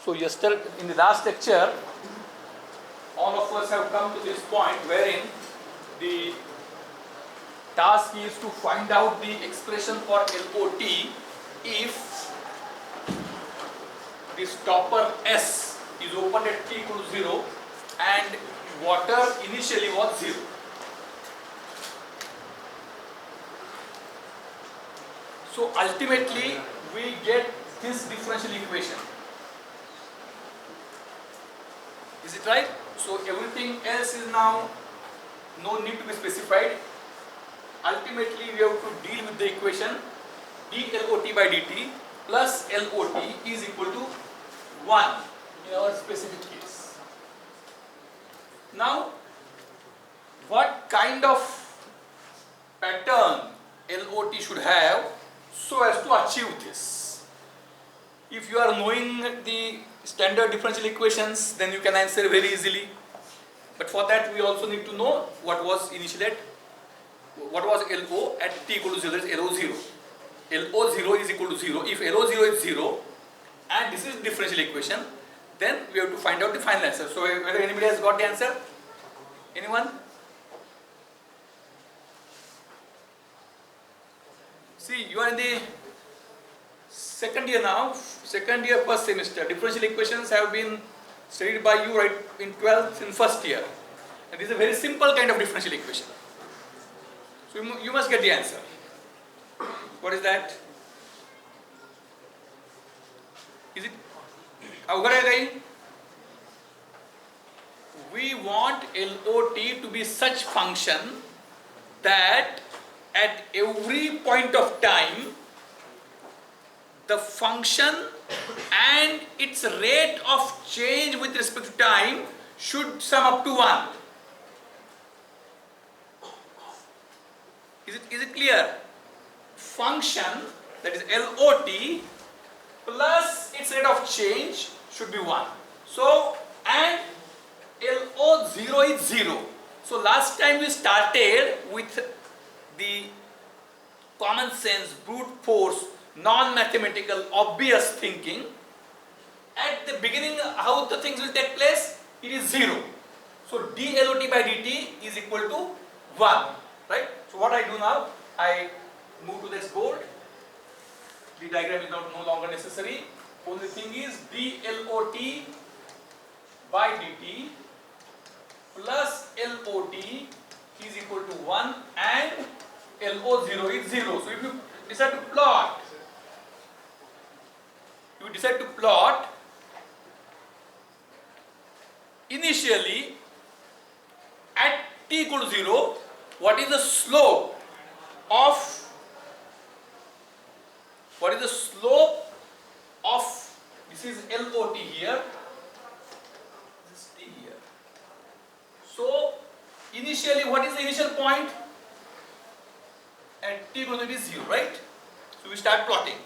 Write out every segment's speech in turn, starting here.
So yesterday, in the last lecture, all of us have come to this point wherein the task is to find out the expression for LOT if the stopper S is opened at t equal to 0 and water initially was 0. So ultimately we get this differential equation. Is it right? So everything else is now no need to be specified. Ultimately we have to deal with the equation dLOT by dt plus LOT is equal to 1 in our specific case. Now what kind of pattern LOT should have so as to achieve this? If you are knowing the standard differential equations, then you can answer very easily. But for that we also need to know what was initially at, what was LO at t equal to 0, that is LO0. LO0 is equal to 0. If LO0 is 0 and this is differential equation, then we have to find out the final answer. So whether anybody has got the answer? Anyone? See, you are in the second year now, second year first semester. Differential equations have been studied by you right in 12th in first year. And this is a very simple kind of differential equation. So you must get the answer. What is that? Is it Avgaragayi? We want LOT to be such function that at every point of time the function and its rate of change with respect to time should sum up to 1. Is it clear? Function, that is LOT, plus its rate of change should be 1. So, and LO0 is 0. So last time we started with the common sense, brute force, non-mathematical, obvious thinking. At the beginning, how the things will take place? It is 0. So dLOT by dt is equal to 1. Right? So what I do now, I move to this board. The diagram is no longer necessary. Only thing is dLOT by dt plus LOT is equal to 1 and LO0 is 0. So if you decide to plot, initially at t equal to 0, what is the slope of this is LOT here, this is T here. So initially what is the initial point? At t equal to 0, right? So we start plotting.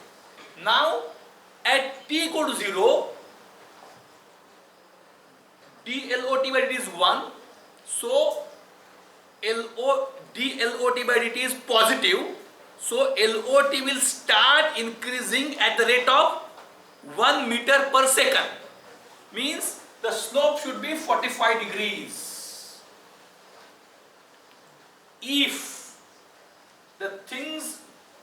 Now at t equal to 0, dLOT by dt is 1. So dLOT by dt is positive. So LOT will start increasing at the rate of 1 meter per second. Means the slope should be 45 degrees. If the things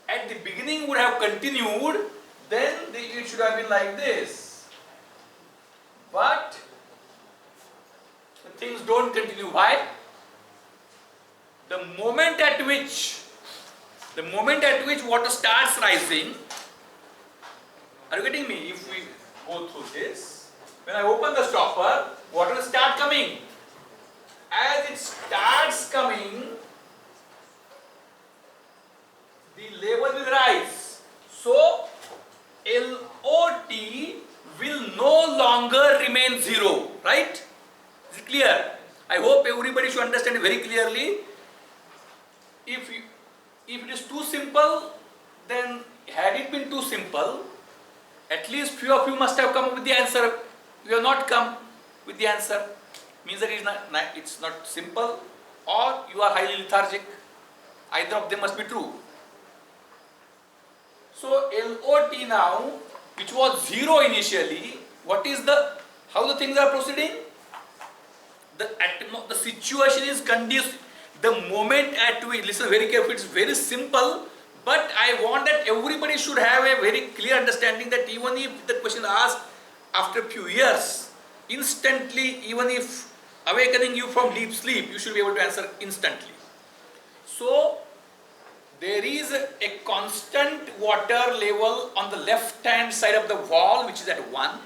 at the beginning would have continued, then it should have been like this. But the things don't continue. Why? The moment at which water starts rising, are you getting me? If we go through this, when I open the stopper, water will start coming. As it starts coming, the level will rise. So LOT will no longer remain 0, right? Is it clear? I hope everybody should understand it very clearly. If it is too simple, then had it been too simple, at least few of you must have come up with the answer. You have not come with the answer. Means that it's not simple, or you are highly lethargic. Either of them must be true. So LOT now, which was 0 initially, what is the, how the things are proceeding? The situation is conducive. The moment at which, listen very carefully, it's very simple, but I want that everybody should have a very clear understanding that even if the question is asked after a few years, instantly, even if awakening you from deep sleep, you should be able to answer instantly. So, there is a constant water level on the left hand side of the wall which is at 1.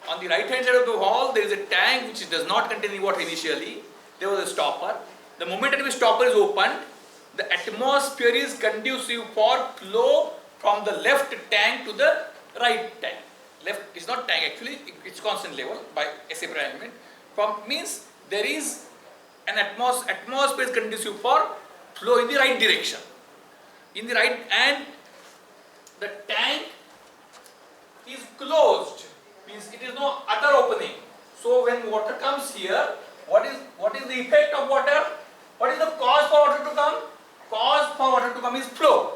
On the right hand side of the wall, there is a tank which does not contain any water initially. There was a stopper. The moment that the stopper is opened, the atmosphere is conducive for flow from the left tank to the right tank. Left is not tank actually, it's constant level by SA arrangement. From means there is an atmosphere is conducive for flow in the right direction. In the right, and the tank is closed, means it is no other opening. So when water comes here, what is the effect of water? What is the cause for water to come? Cause for water to come is flow.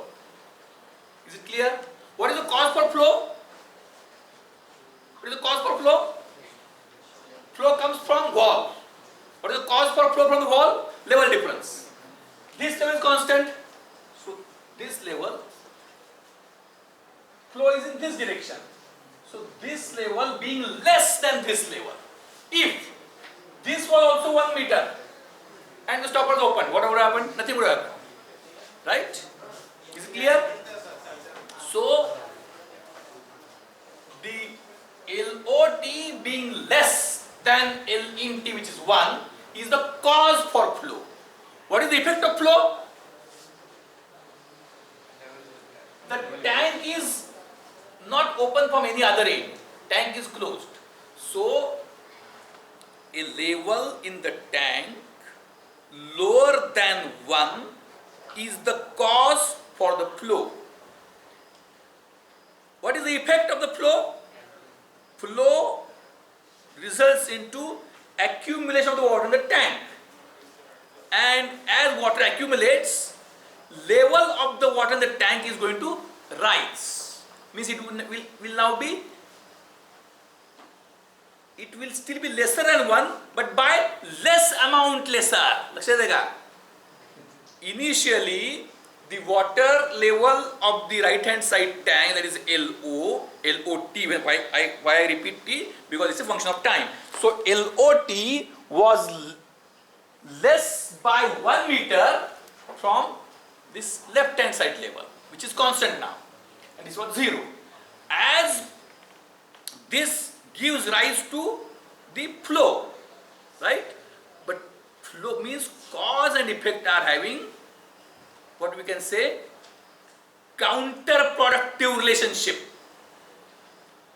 Is it clear? What is the cause for flow? What is the cause for flow? Flow comes from wall. What is the cause for flow from the wall? Level difference. This level is constant. So this level, flow is in this direction. So this level being less than this level. If this was also 1 meter and the stopper is open, what would happen? Nothing would happen. Right? Is it clear? So the LOT being less than L in T, which is 1, is the cause for flow. What is the effect of flow? The tank is not open from any other end. Tank is closed. So a level in the tank lower than 1 is the cause for the flow. What is the effect of the flow? Flow results into accumulation of the water in the tank. And as water accumulates, level of the water in the tank is going to rise. Means it will now be, it will still be lesser than 1, but by less amount lesser. Initially, the water level of the right hand side tank, that is LOT, why I repeat T? Because it's a function of time. So LOT was less by 1 meter from this left hand side level, which is constant now, and this was 0. As this gives rise to the flow, right? But flow means cause and effect are having, what we can say, counterproductive relationship.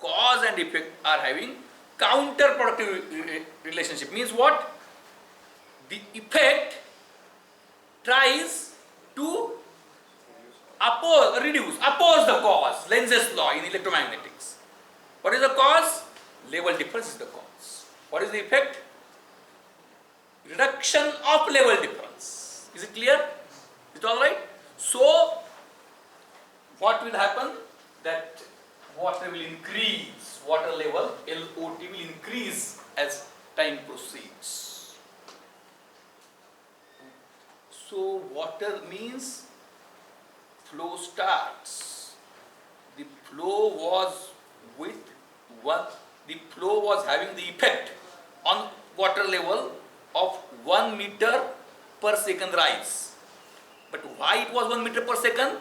Cause and effect are having counterproductive relationship. Means what? The effect tries to oppose the cause. Lenz's law in electromagnetics. What is the cause? Level difference is the cause. What is the effect? Reduction of level difference. Is it clear? Is it all right? So, what will happen? That water will increase, water level, LOT will increase as time proceeds. So, water means flow starts. The flow was with what? The flow was having the effect on water level of 1 meter per second rise. But why it was 1 meter per second?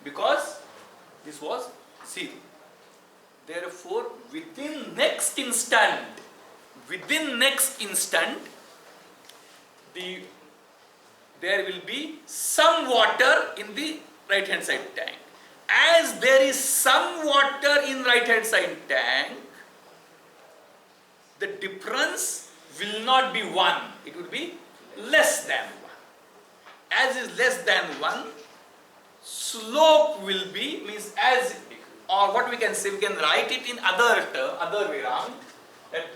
Because this was 0. Therefore, within next instant, there will be some water in the right hand side tank. As there is some water in right hand side tank, the difference will not be 1, it will be less than 1. As is less than 1, slope will be, means as, or what we can say, we can write it in other way around, that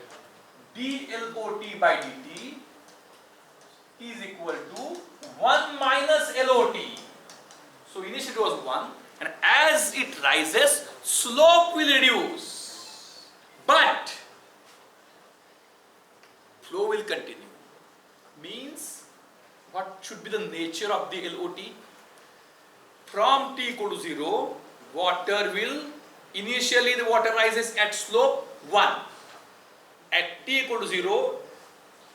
dLOT by dt is equal to 1 minus LOT. So initially it was 1, and as it rises, slope will reduce. flow will continue. Means, what should be the nature of the LOT? From t equal to 0, water will, initially the water rises at slope 1. At t equal to 0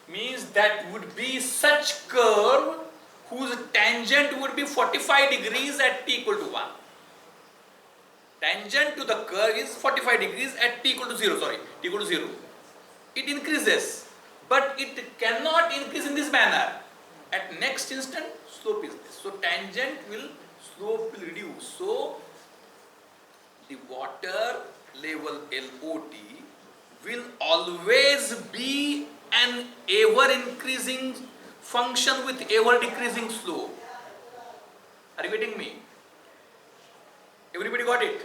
means that would be such curve whose tangent would be 45 degrees at t equal to 1. Tangent to the curve is 45 degrees at t equal to 0, t equal to 0. It increases, but it cannot increase in this manner. At next instant, slope is this. So slope will reduce. So the water level LOT will always be an ever increasing function with ever decreasing slope. Are you getting me? Everybody got it?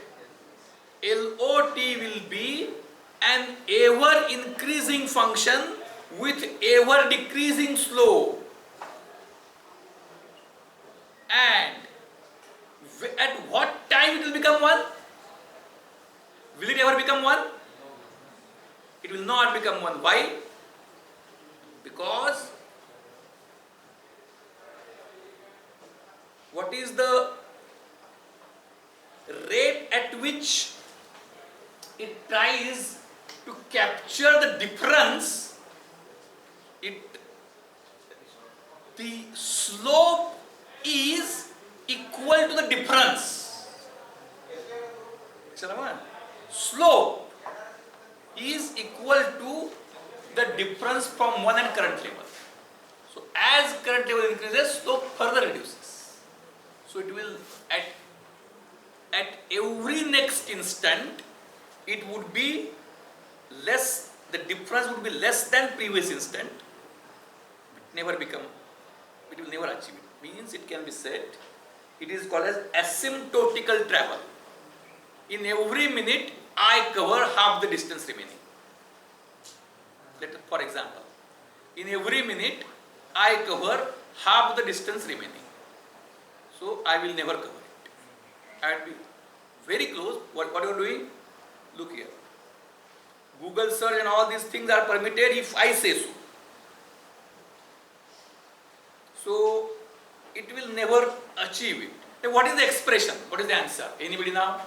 LOT will be an ever increasing function with ever decreasing slope. And at what time it will become 1? Will it ever become 1? It will not become 1. Why? Because what is the rate at which it tries to capture the difference? The slope is equal to the difference. Slope is equal to the difference from 1 and current level. So as current level increases, slope further reduces. So it will at every next instant it would be less, the difference would be less than previous instant. It will never achieve it. Means it can be said, it is called as asymptotical travel. In every minute, I cover half the distance remaining. For example, in every minute, I cover half the distance remaining. So I will never cover it. I will be very close. What you are doing? Look here. Google search and all these things are permitted if I say so. So it will never achieve it. Now, what is the expression? What is the answer? Anybody now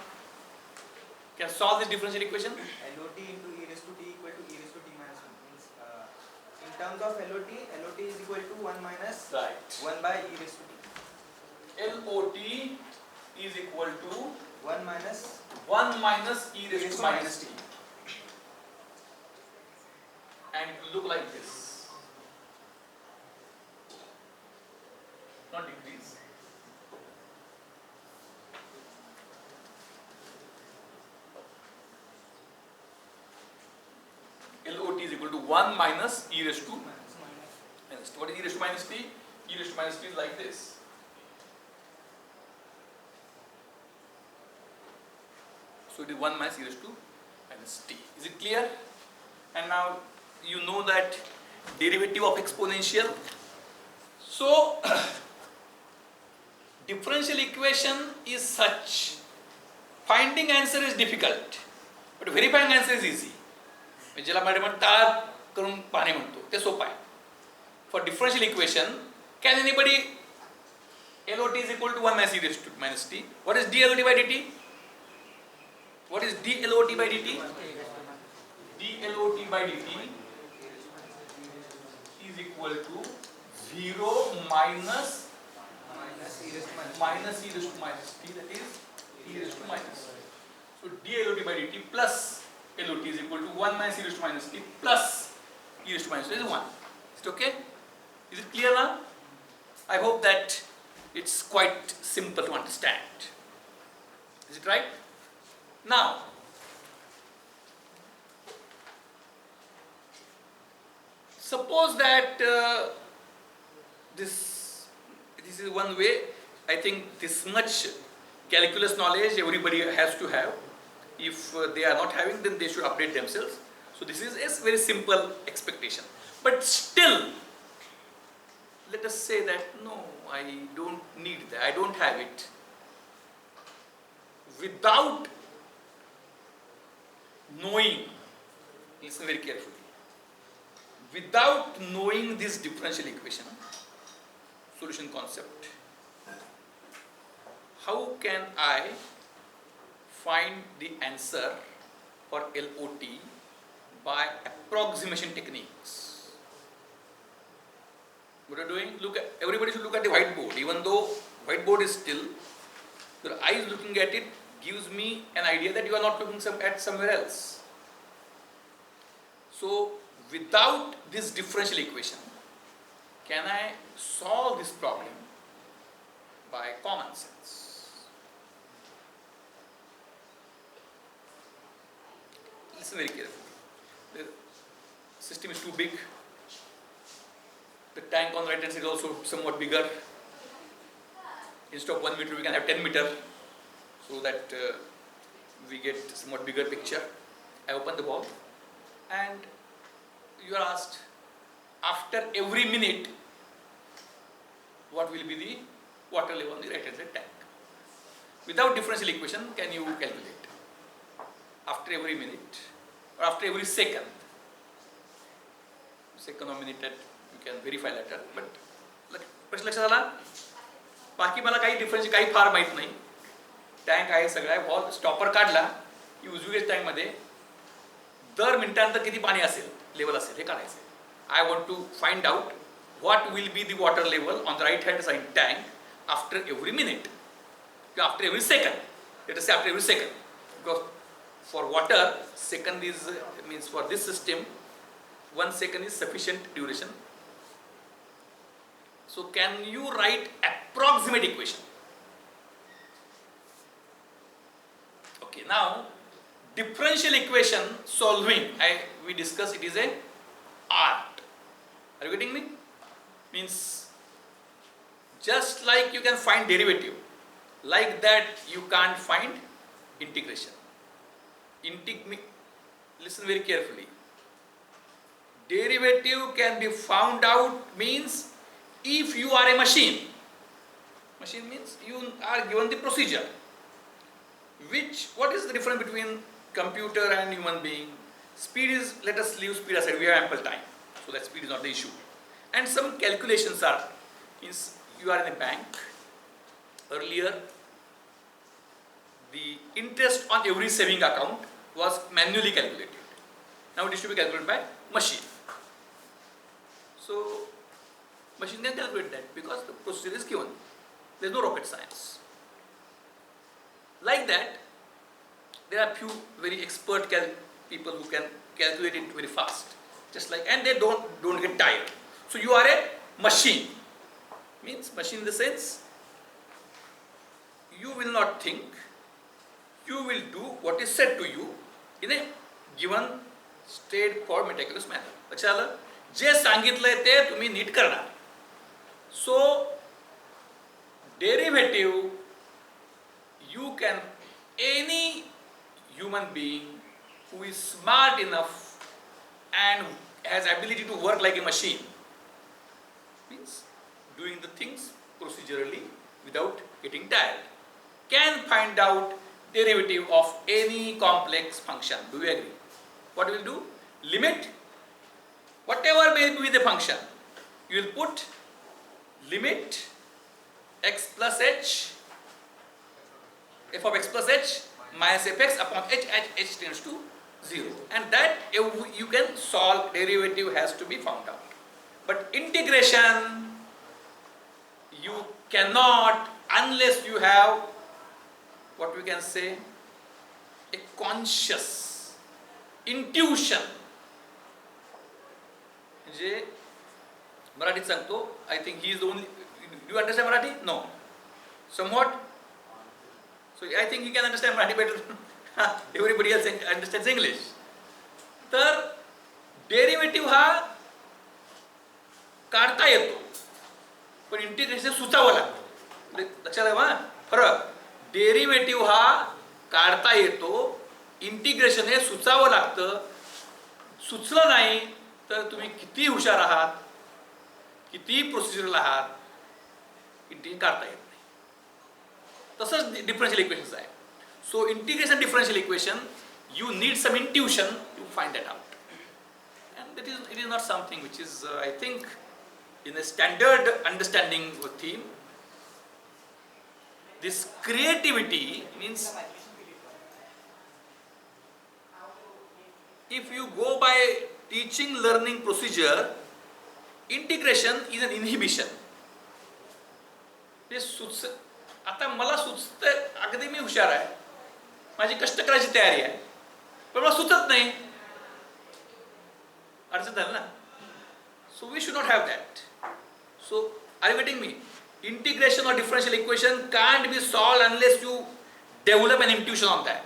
can solve this differential equation? LOT into e raised to t equal to e raised to t minus 1 means in terms of LOT is equal to 1 minus 1 by e raised to t. LOT is equal to 1 minus 1 minus e raised to minus t. And it will look like this. Not decrease. LOT is equal to 1 minus e raised to minus t. What is e raised to minus t? E raised to minus t is like this. So it is 1 minus e raised to minus t. Is it clear? And now you know that derivative of exponential. So differential equation is such. Finding answer is difficult, but verifying answer is easy. ज्याला आपण टाळ करून पाहणे म्हणतो ते सोपं आहे. For differential equation, can anybody LOT is equal to 1 minus e raised to minus t? What is dLOT by dt? What is dLOT by dt? dLOT by dt is equal to 0 minus e raised to minus t, that is e raised to minus. So dLOT by dt plus LOT is equal to 1 minus e raised to minus t plus e raised to minus t is 1. Is it okay? Is it clear now? I hope that it's quite simple to understand. Is it right? Now, suppose that this is one way. I think this much calculus knowledge everybody has to have. If they are not having, then they should update themselves. So this is a very simple expectation. But still, let us say that no, I don't need that. I don't have it. Without knowing, listen very carefully. without knowing this differential equation, solution concept, how can I find the answer for LOT by approximation techniques? What are you doing? Look at, everybody should look at the whiteboard. Even though whiteboard is still, your eyes looking at it gives me an idea that you are not looking at somewhere else. So without this differential equation, can I solve this problem by common sense? Listen very carefully. The system is too big. The tank on the right hand side is also somewhat bigger. Instead of 1 meter, we can have 10 meter, so that we get somewhat bigger picture. I open the ball, and you are asked, after every minute, what will be the water level on the right hand side tank? Without differential equation, can you calculate? After every minute, or after every second or minute, that you can verify later. But प्रश्न लक्षात आला? बाकी मला काही difference काही फार माहित नाही. Tank आहे सगळा, बॉल स्टॉपर काढला की उजवीच्या टँकमध्ये दर मिनिटानंतर किती पाणी असेल, लेवल असेल, हे काढायचं. I want to find out what will be the water level on the right hand side tank after every minute, after every second. Let us say after every second, because for water second is means for this system 1 second is sufficient duration. So can you write approximate equation? Okay, now differential equation solving, we discussed it is a art. Are you getting me? Means just like you can find derivative, like that you can't find integration. Listen very carefully. Derivative can be found out means if you are a machine. Machine means you are given the procedure. What is the difference between computer and human being? Speed is, let us leave speed aside, we have ample time, so that speed is not the issue. And some calculations are, means you are in a bank. Earlier, the interest on every saving account was manually calculated. Now it is to be calculated by machine. So, machine can calculate that because the procedure is given. There is no rocket science. Like that, there are few very expert people who can calculate it very fast. Just like, and they don't get tired. So you are a machine. Means machine in the sense, you will not think, you will do what is said to you in a given straightforward meticulous manner. लक्षात आलं? जे सांगितलंय ते तुम्ही NEET करणार. So derivative, you can, any human being who is smart enough and has ability to work like a machine, means doing the things procedurally without getting tired, can find out derivative of any complex function. Do you agree? What you will do? Limit, whatever may be the function, you will put limit x plus h, f of x plus h minus fx upon h tends to 0, and that you can solve. Derivative has to be found out. But integration, you cannot unless you have what we can say a conscious intuition. म्हणजे मराठीत सांगतो, I think he is the only. Do you understand Marathi? No. Somewhat. So I think you can understand Marathi better than everybody else understands English. तर derivative हा काढता येतो, पण integration सुचावं लागतं. लक्षात आहे फरक. डेरिव्हेटिव्ह हा काढता येतो, इंटिग्रेशन हे सुचावं लागतं. सुचलं नाही तर तुम्ही किती हुशार आहात, किती प्रोसिजरल आहात, इंटिग्रेशन काढता येत नाही. तसंच डिफरन्शियल इक्वेशन्स आहे. So integration differential equation, you need some intuition to find that out. And it is not something which is, I think, in a standard understanding of theme. This creativity means, if you go by teaching learning procedure, integration is an inhibition. आता मला सुचतं, अगदी मी हुशार आहे, माझी कष्ट करायची तयारी आहे, पण मला सुचत नाही, अडचण झाली ना. So we should not have that. So are you getting me? Integration or differential equation can't be solved unless you develop an intuition on that.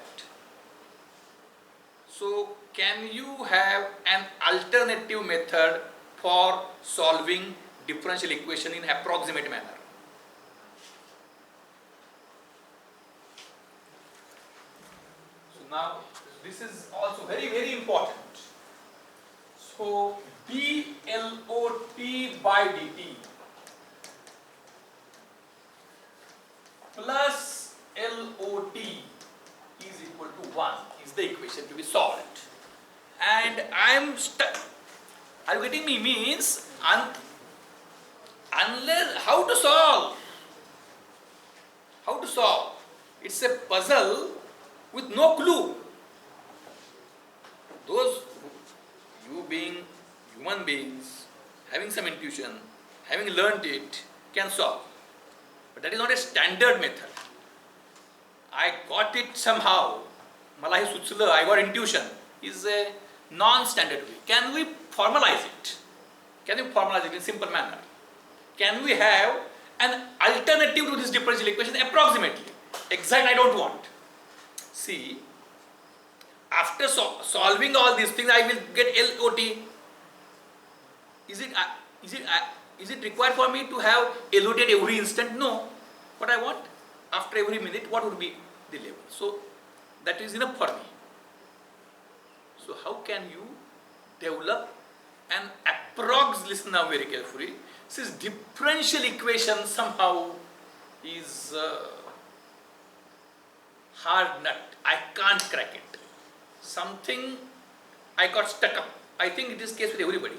So can you have an alternative method for solving differential equation in approximate manner? So now this is also very, very important. So dLOT by dt plus LOT is equal to 1 is the equation to be solved. And I am stuck. Are you getting me? Means unless how to solve? How to solve? It's a puzzle with no clue. Those you being human beings, having some intuition, having learned it, can solve. But that is not a standard method. I got it somehow. Mala hi suchla, I got intuition. Is a non-standard way. Can we formalize it? Can we formalize it in simple manner? Can we have an alternative to this differential equation approximately? Exact I don't want. See, after solving all these things, I will get LOT. Is it required for me to have LOT at every instant? No. What I want, after every minute, what would be the level? So that is enough for me. So how can you develop an approx? Listen now very carefully. This differential equation somehow is hard nut. I can't crack it. Something I got stuck up. I think it is case with everybody.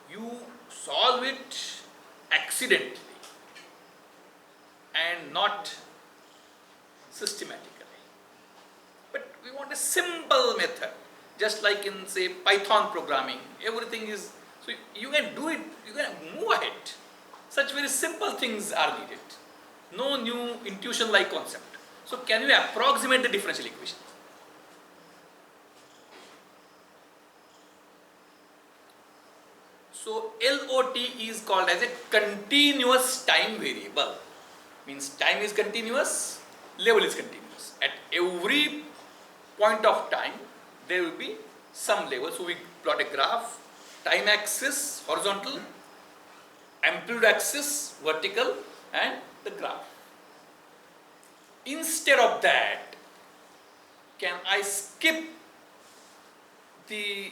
You solve it accidentally and not systematically. But we want a simple method, just like in say Python programming. Everything is, so you can do it, you can move ahead. Such very simple things are needed. No new intuition like concept. So can you approximate the differential equation? So LOT is called as a continuous time variable. Means time is continuous, level is continuous. At every point of time, there will be some level. So we plot a graph, time axis horizontal, amplitude axis vertical, and the graph. Instead of that, can I skip the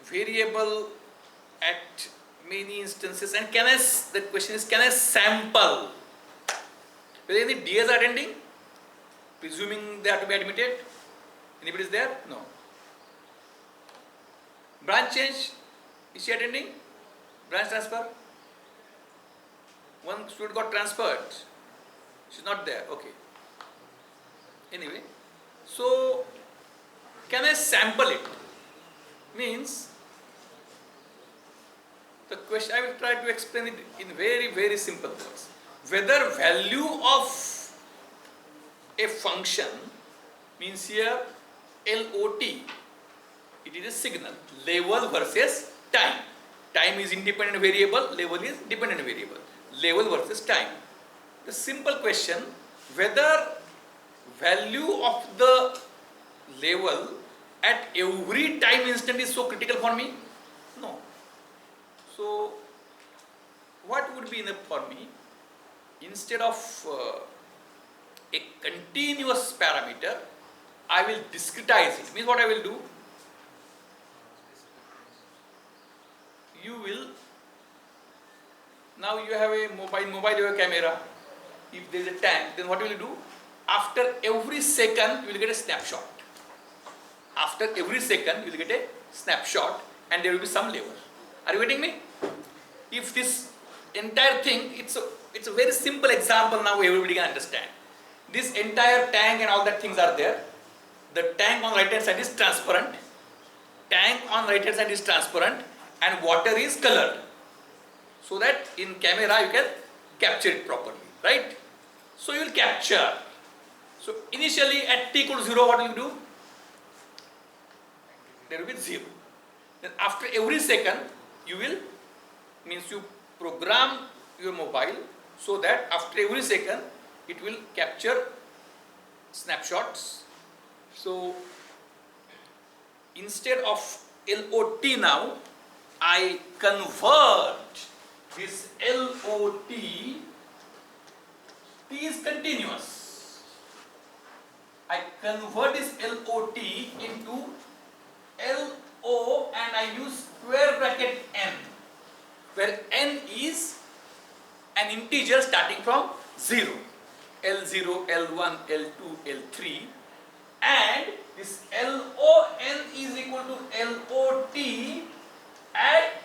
variable at many instances, and can I, the question is, can I sample? Whether any DAs are attending, presuming they have to be admitted? Anybody is there? No. Branch change, is she attending? Branch transfer? One student got transferred. She's not there. Okay. Anyway, so can I sample it? Means the question, I will try to explain it in very, very simple words. Whether value of a function means here LOT, it is a signal, level versus time. Time is independent variable, level is dependent variable. Level versus time. The simple question, whether value of the level at every time instant is so critical for me? No. So what would be enough for me? Instead of a continuous parameter, I will discretize it. Means what I will do? You will, now you have a mobile you have a camera. If there is a tank, then what will you do? After every second, you will get a snapshot. After every second, you will get a snapshot, and there will be some labor. Are you getting me? If this entire thing, it's a very simple example now everybody can understand. This entire tank and all that things are there. The tank on right hand side is transparent. Tank on right hand side is transparent and water is colored. So that in camera you can capture it properly, right? So you will capture. So initially at t equal to 0, what will you do? There will be 0. Then after every second you will, means you program your mobile so that after every second it will capture snapshots. So instead of LOT now, I convert this LOT, T is continuous. I convert this LOT into LO and I use square bracket n, where n is an integer starting from 0. L0, L1, L2, L3, and this LON is equal to LOT at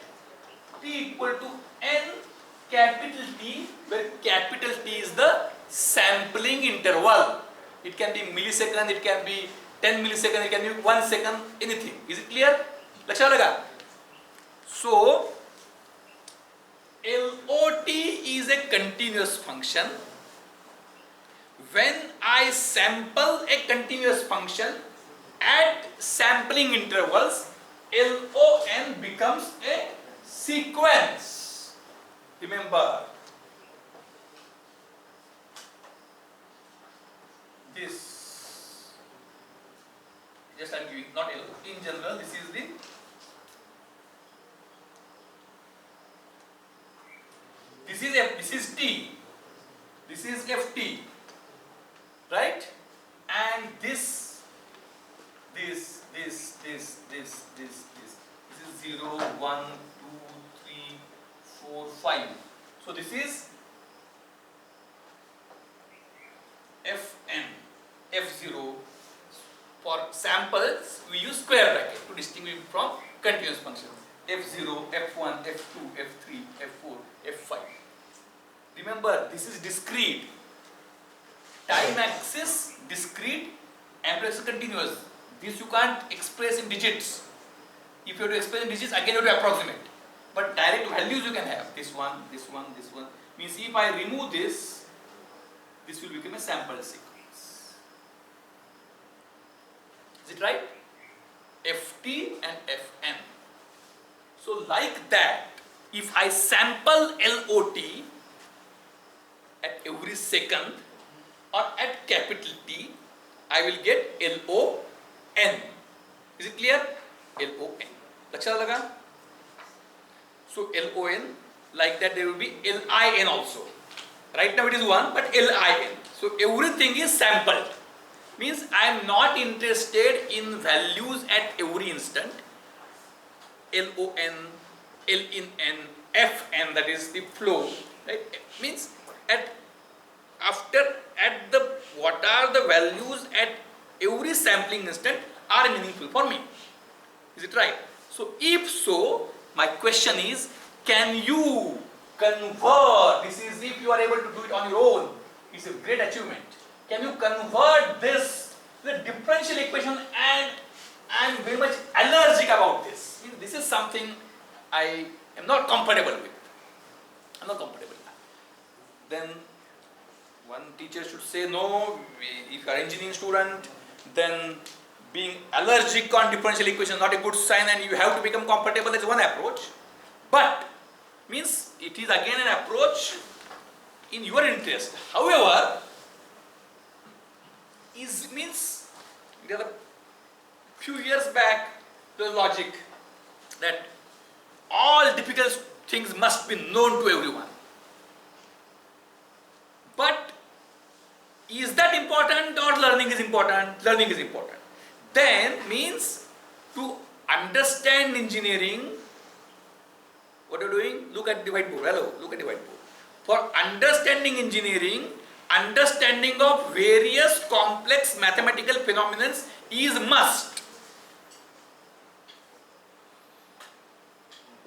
t equal to n capital T, where capital T is the sampling interval. It can be millisecond, it can be 10 milliseconds, it can be 1 second, anything. Is it clear? Laksha laga? So LOT is a continuous function. When I sample a continuous function at sampling intervals, LON becomes a sequence. Remember this. Just I am giving, not L. In general, this is the this is T. This is FT. Right? And this is 0, 1, 2, 3, 4, 5. So this is Fn, F0. For samples, we use square bracket to distinguish from continuous functions. F0, F1, F2, F3, F4, F5. Remember, this is discrete. Time axis discrete, amplitude axis continuous. This you can't express in digits. If you have to express in digits, again you have to approximate. But direct values you can have. This one, this one, this one. Means if I remove this, this will become a sample sequence. Is it right? Ft and Fn. So like that, if I sample LOT at every second, or at capital T, I will get LON. Is it clear? LON. Laksha laga? So LON, like that there will be LIN also. Right now it is 1, but LIN. So everything is sampled. Means I am not interested in values at every instant. LON, LIN, FN, that is the flow. Right? Means what are the values at every sampling instant are meaningful for me. Is it right? So if so, my question is, can you convert, this is if you are able to do it on your own, it's a great achievement. Can you convert this to the differential equation? And I am very much allergic about this. This is something I am not comfortable with. I am not comfortable with that. Then one teacher should say, no, if you are an engineering student, then being allergic on differential equation is not a good sign and you have to become comfortable. That's one approach. But means it is again an approach in your interest. However, means there are few years back the logic that all difficult things must be known to everyone. But is that important or learning is important? Learning is important. Then means to understand engineering, what are you doing? Look at the whiteboard. Hello, look at the whiteboard. For understanding engineering, understanding of various complex mathematical phenomena is must.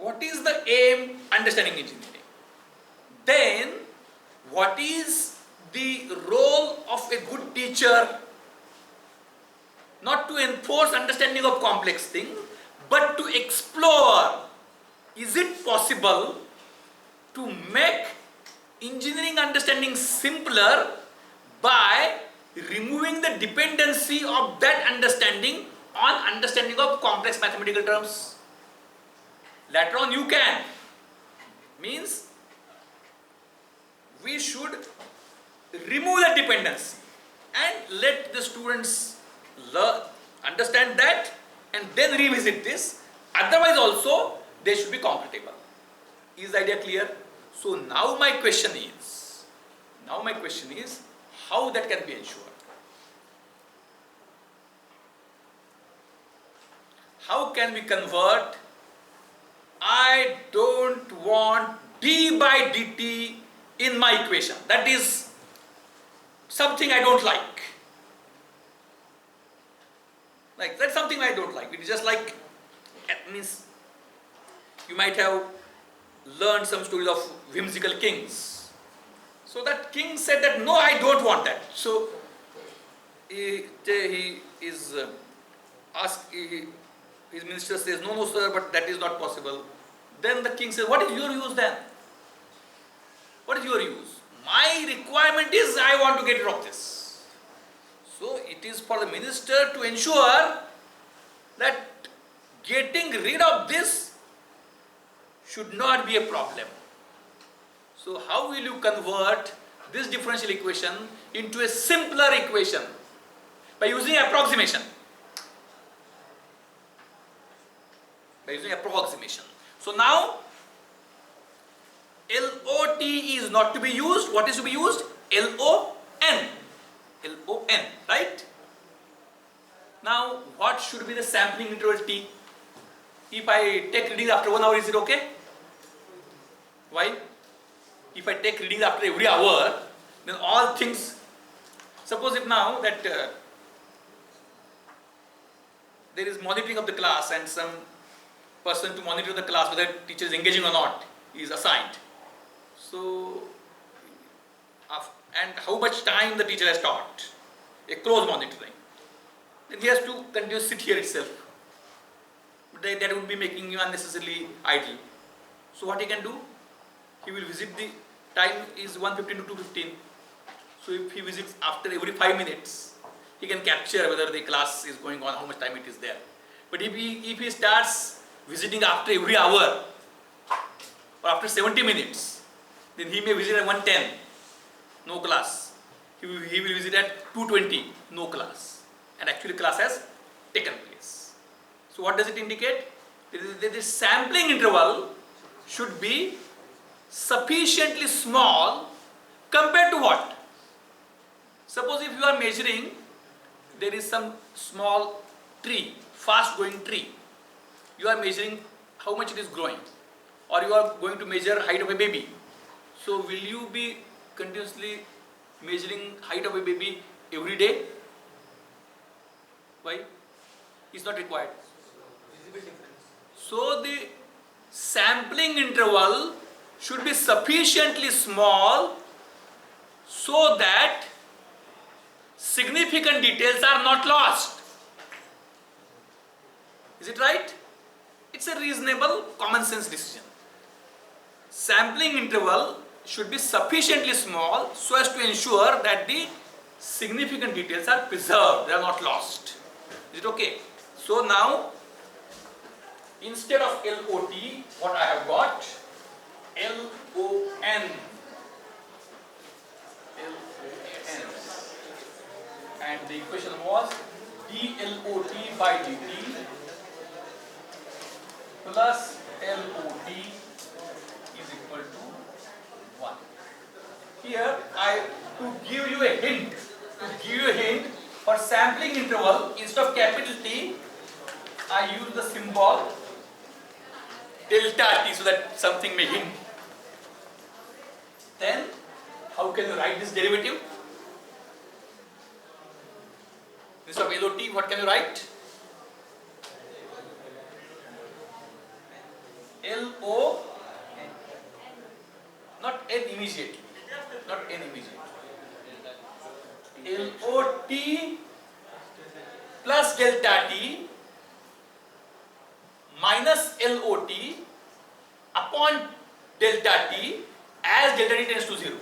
what is the aim? Understanding engineering. Then, what is the role of a good teacher? Not to enforce understanding of complex things, but to explore, is it possible to make engineering understanding simpler by removing the dependency of that understanding on understanding of complex mathematical terms? Later on you can. Means we should remove the dependency and let the students learn, understand that, and then revisit this. Otherwise also they should be compatible. Is the idea clear? So now my question is, how that can be ensured? How can we convert I don't want d by dt in my equation? That is something I don't like. Like, that's something I don't like. It is just like, it means you might have learned some stories of whimsical kings. So that king said that, no, I don't want that. So he is asked, his minister says, no, sir, but that is not possible. Then the king says, what is your use then? What is your use? My requirement is I want to get rid of this. So it is for the minister to ensure that getting rid of this should not be a problem. So how will you convert this differential equation into a simpler equation? By using approximation. So now LOT is not to be used. What is to be used? LON. LON, right? Now what should be the sampling interval T? If I take readings after 1 hour, is it okay? Why? If I take readings after every hour, then all things, suppose if now that there is monitoring of the class and some person to monitor the class whether teacher is engaging or not is assigned. So, and how much time the teacher has taught, a close monitoring. Then he has to continue to sit here itself. That would be making him unnecessarily idle. So what he can do? He will visit, the time is 1:15 to 2:15. So if he visits after every 5 minutes, he can capture whether the class is going on, how much time it is there. But if he starts visiting after every hour or after 70 minutes, then he may visit at 1:10, no class. He will visit at 2:20, no class. And actually class has taken place. So what does it indicate? The sampling interval should be sufficiently small compared to what? Suppose if you are measuring, there is some small tree, fast growing tree. You are measuring how much it is growing, or you are going to measure height of a baby. So will you be continuously measuring height of a baby every day? Why? It's not required. So the sampling interval should be sufficiently small so that significant details are not lost. Is it right? It's a reasonable common sense decision. Sampling interval should be sufficiently small so as to ensure that the significant details are preserved, they are not lost. Is it okay? So now, instead of LOT, what I have got? LON. And the equation was dLOT by dt plus LOT is equal to 1. Here, to give you a hint, for sampling interval, instead of capital T, I use the symbol delta T so that something may hint. Then, how can you write this derivative? Instead of LOT, what can you write? LO, not N immediately, not N immediately. LOT plus delta T minus LOT upon delta T as delta T tends to 0.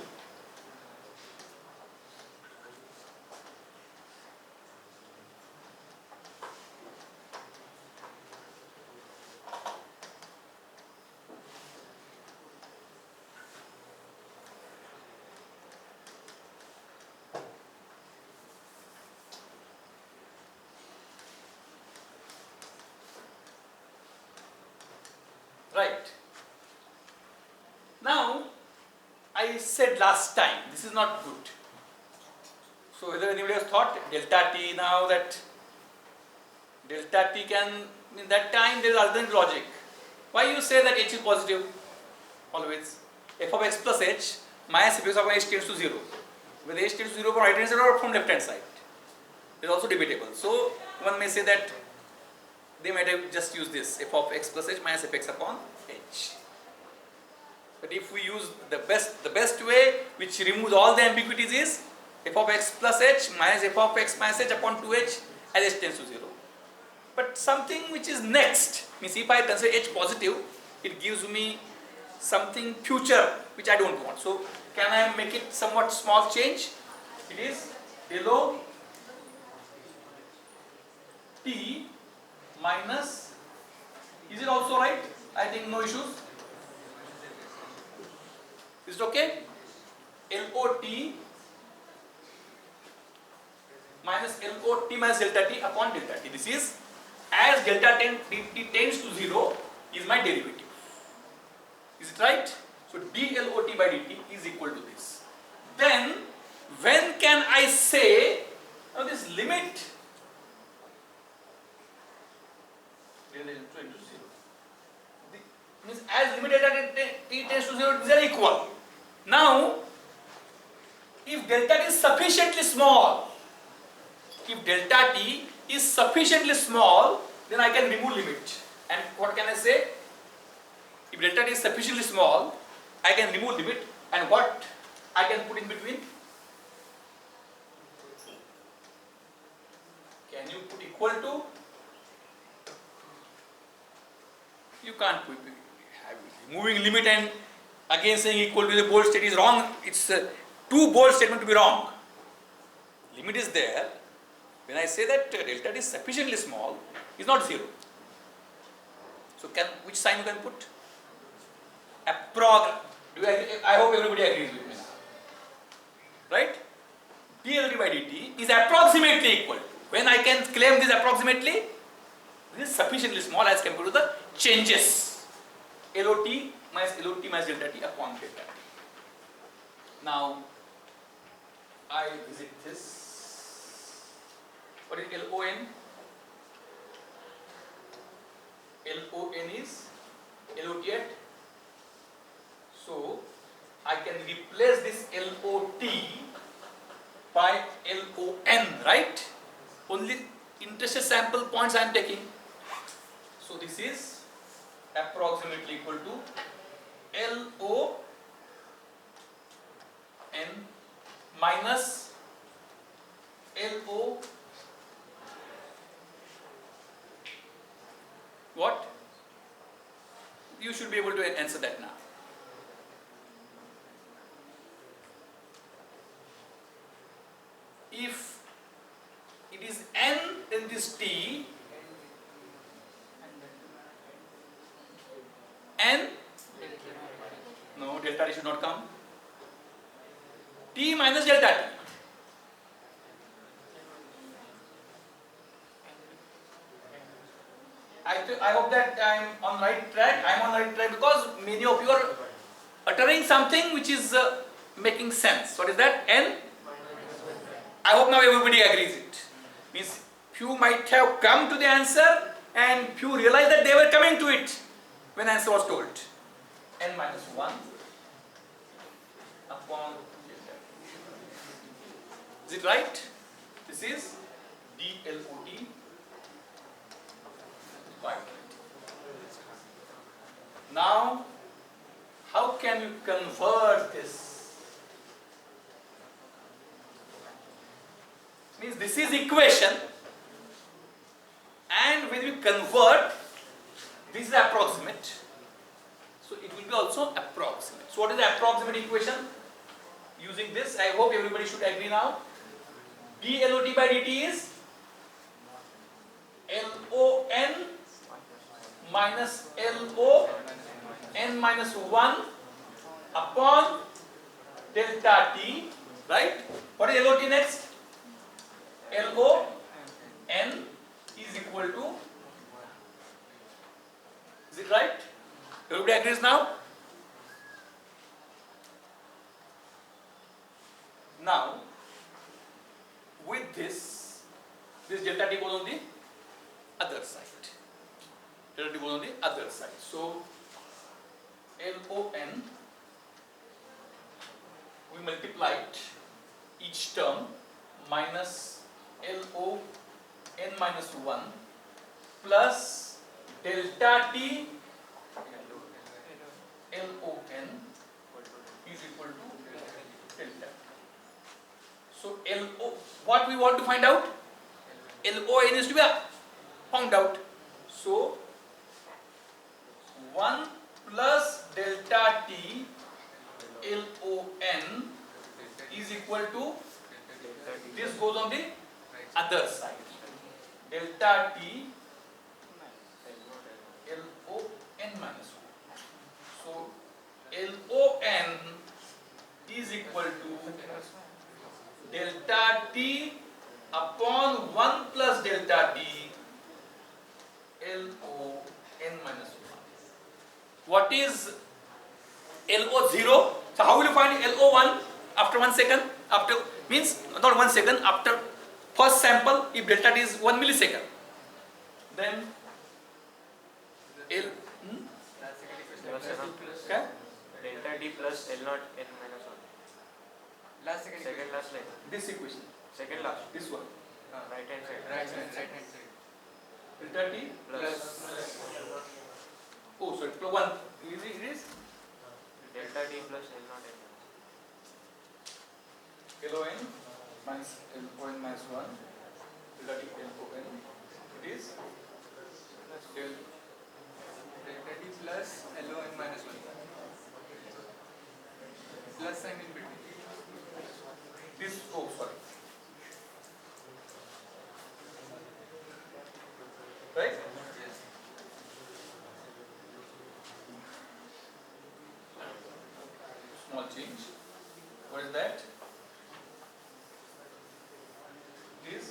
Right. Now, I said last time, this is not good. So, whether anybody has thought delta T now that delta T can, in that time there is alternate logic. Why you say that H is positive? Always. F of x plus H minus f of H tends to 0. Whether H tends to 0 from right hand side or from left hand side. It is also debatable. So, one may say that they might have just used this f of x plus H minus fx upon H. But if we use the best way which removes all the ambiguities is f of x plus H minus f of x minus H upon 2H as H tends to 0. But something which is next, means if I consider H positive, it gives me something future which I don't want. So can I make it somewhat small change? It is LO T minus, is it also right? I think no issues. Is it okay? LOT minus LOT minus delta T upon delta T. This is as delta T tends to 0 is my derivative. Is it right? So dLOT by dt is equal to this. Then when can I say now this limit means as limit delta T tends to 0 these are equal. Now if delta T is sufficiently small, if delta T is sufficiently small, then I can remove limit. And what can I say? If delta T is sufficiently small, I can remove limit, and what I can put in between? Can you put equal to? You can't put moving limit and again saying equal to the bold state is wrong. It's too bold statement to be wrong. Limit is there. When I say that delta T is sufficiently small, is not 0. So which sign you can put? Approx. I hope everybody agrees with me now. Right? dLOT by dt is approximately equal to. When I can claim this approximately, this is sufficiently small as compared to the changes. LOT minus delta T upon delta T. Now, I visit this. What is LON? LON is LOT at. So, I can replace this LOT by LON, right? Only interested sample points I am taking. So, this is approximately equal to LON minus LO what? You should be able to answer that now. If it is N, then this T N, no, delta T should not come. T minus delta T. I hope that I am on right track. I am on right track because many of you are uttering something which is making sense. What is that? N? I hope now everybody agrees it. Means few might have come to the answer and few realize that they were coming to it when answer was told. N minus 1 upon delta. Is it right? This is dLOT by dt. Now, how can you convert this? Means this is equation, and when we convert, this is approximate. So it will be also approximate. So what is the approximate equation? Using this, I hope everybody should agree now. dLOT by dt is LON minus LON minus 1 upon delta t, right? What is LOT next? LON is equal to, is it right? Everybody agrees now? Now, with this delta t goes on the other side. Delta t goes on the other side. So, LON, we multiply it, each term, minus LON minus 1 plus delta t LON is equal to delta. So what we want to find out? LON is to be found out. So 1 plus delta t LON is equal to, this goes on the other side, delta t LON minus 1. So LON is equal to delta t upon 1 plus delta t LON minus 1. What is LO0? So how will you find LO1 after 1 second? After, means not 1 second, after first sample, if delta t is 1 millisecond, then okay? Delta D plus L naught N minus 1. Second last line. This equation, Second last. this one, Right hand side. Right hand side. delta t Plus oh sorry plus 1, it is delta D plus L naught N minus 1. LON minus LON minus 1, delta t LON, it is Delta t plus LON minus 1. Plus sign in between. this, oh sorry, right? Yes. Small change. What is that? This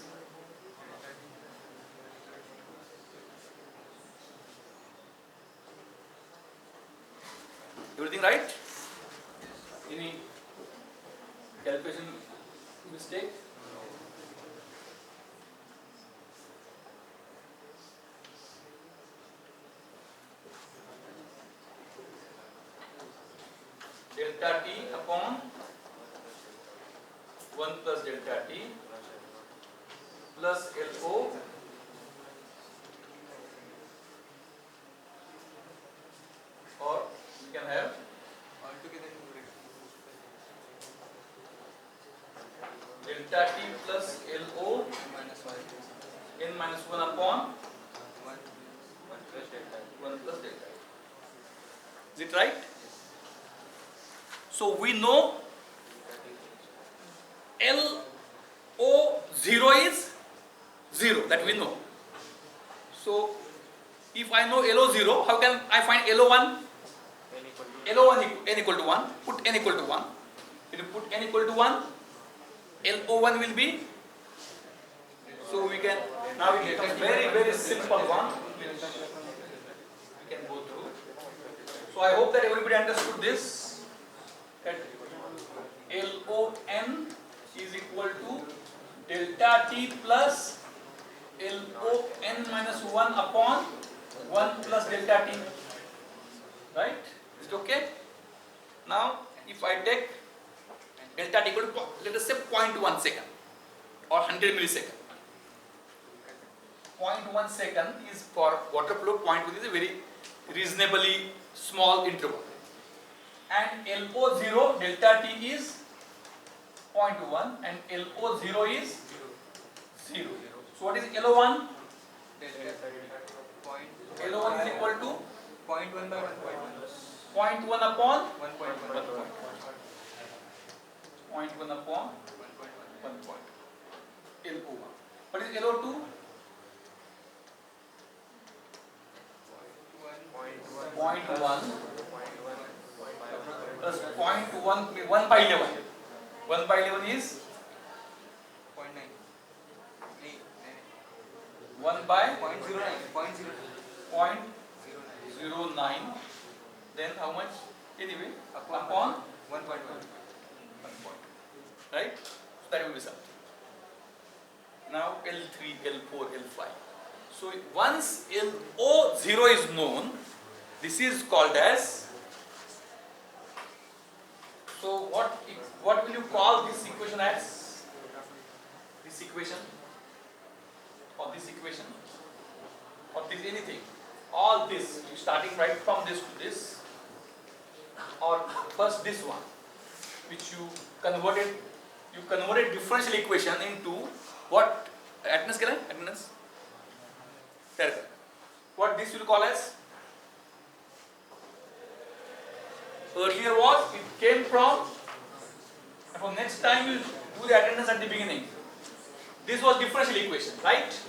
everything right? Any calculation mistake? Delta t upon 1 plus delta t plus LO or we can have Altogether delta t plus LO minus 1. n minus 1 upon 1 Plus delta. 1 plus delta t. Is it right? So we know LO0 is 0, that we know. So if I know LO0, how can I find LO1? N equal to LO1 n equal to 1, put n equal to 1. If you put n equal to 1, LO1 will be, so we can, now it becomes very simple one. We can go through. So I hope that everybody understood this, that LON is equal to delta t plus LON minus 1 upon 1 plus delta t. Right? Is it okay? Now, if I take delta t equal to, let us say 0.1 second or 100 millisecond. 0.1 second is for water flow, 0.1 is a very reasonably small interval. And LO0 delta T is 0.1 and LO0 is 0. So what is LO1? LO1 is equal to 0.1 by 1.1. 0.1 upon 1.1. 0.1 upon 1 point. LO1. What is LO2? 0.1 plus 0.1 1 by 11. 1 by 11 is 0.9. 1 by 0.09. 0.09. Then how much? Anyway, Upon upon 1.1. 1 point. Right? So that will be something. Now L3, L4, L5. So once LO0 is known, this is called as. So what will you call this equation as? This equation or this equation or this anything? All this, you starting right from this to this, or first this one, which you converted differential equation into what? Attendance kya hai? Attendance. There. What this will call as? Earlier was it came from. For next time you do the attendance at the beginning. This was differential equation, right?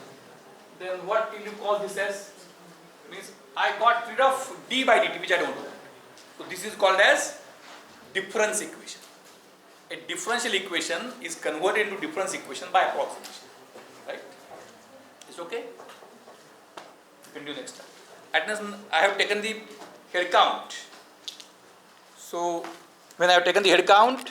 Then what will you call this as? Means I got rid of d by dt, which I don't know. So this is called as difference equation. A differential equation is converted into difference equation by approximation. Right? It's okay? You can do next time. Attendance, I have taken the head count. So when I have taken the head count,